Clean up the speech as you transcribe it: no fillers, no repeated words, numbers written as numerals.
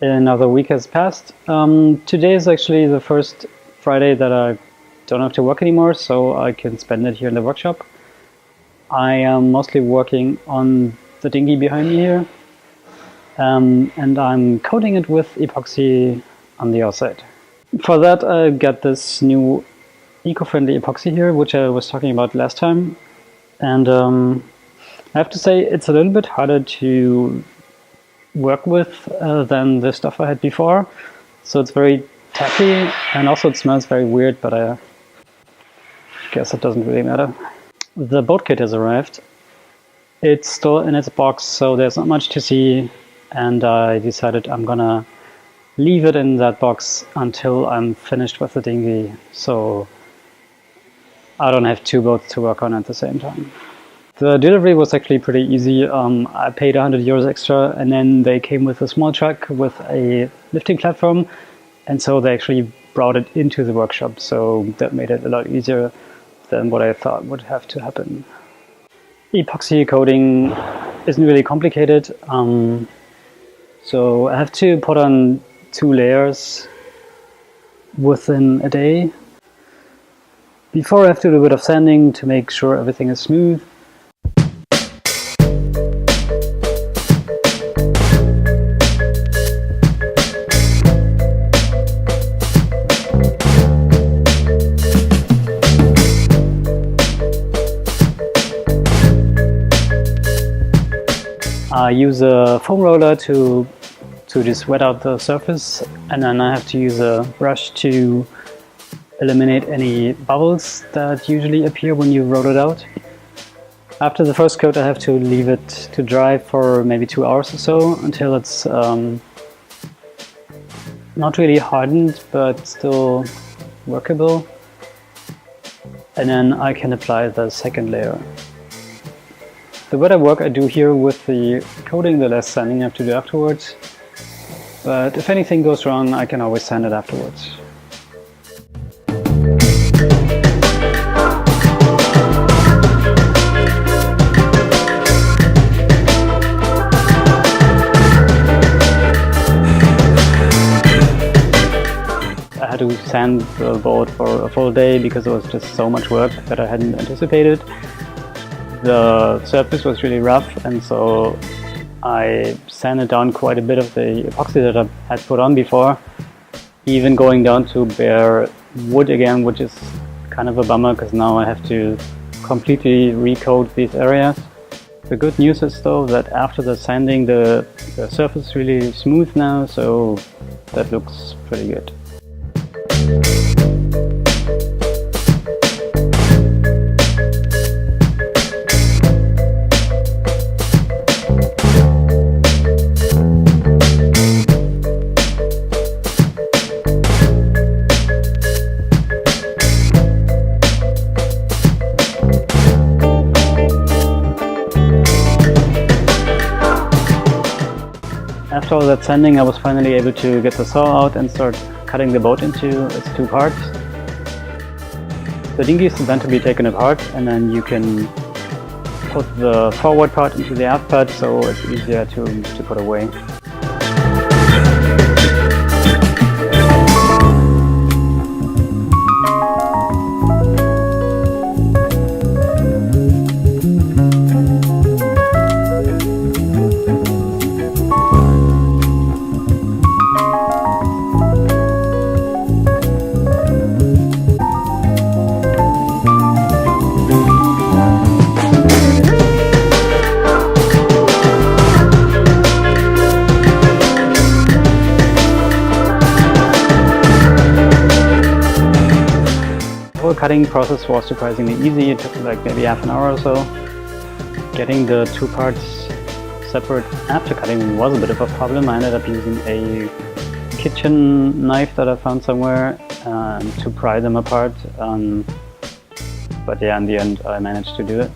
Another week has passed. Today is actually the first Friday that I don't have to work anymore, so I can spend it here in the workshop. I am mostly working on the dinghy behind me here, and I'm coating it with epoxy on the outside. For that I got this new eco-friendly epoxy here, which I was talking about last time, and I have to say it's a little bit harder to work with than the stuff I had before. So it's very tacky, and also it smells very weird, but I guess it doesn't really matter. The boat kit has arrived. It's still in its box, so there's not much to see, and I decided I'm gonna leave it in that box until I'm finished with the dinghy, so I don't have two boats to work on at the same time. The delivery was actually pretty easy. I paid 100 euros extra, and then they came with a small truck with a lifting platform, and so they actually brought it into the workshop, so that made it a lot easier than what I thought would have to happen. Epoxy coating isn't really complicated, so I have to put on 2 layers within a day. Before I have to do a bit of sanding to make sure everything is smooth. I use a foam roller to just wet out the surface, and then I have to use a brush to eliminate any bubbles that usually appear when you roll it out. After the first coat I have to leave it to dry for maybe 2 hours or so until it's not really hardened but still workable, and then I can apply the second layer. The better work I do here with the coating, the less sanding I have to do afterwards. But if anything goes wrong, I can always sand it afterwards. I had to sand the boat for a full day because it was just so much work that I hadn't anticipated. The surface was really rough, and so I sanded down quite a bit of the epoxy that I had put on before, even going down to bare wood again, which is kind of a bummer because now I have to completely recoat these areas. The good news is though that after the sanding the surface is really smooth now, so that looks pretty good. After all that sanding, I was finally able to get the saw out and start cutting the boat into its 2 parts. The dinghy is meant to be taken apart, and then you can put the forward part into the aft part, so it's easier to put away. The cutting process was surprisingly easy. It took like maybe half an hour or so. Getting the 2 parts separate after cutting was a bit of a problem. I ended up using a kitchen knife that I found somewhere to pry them apart. But yeah, in the end I managed to do it.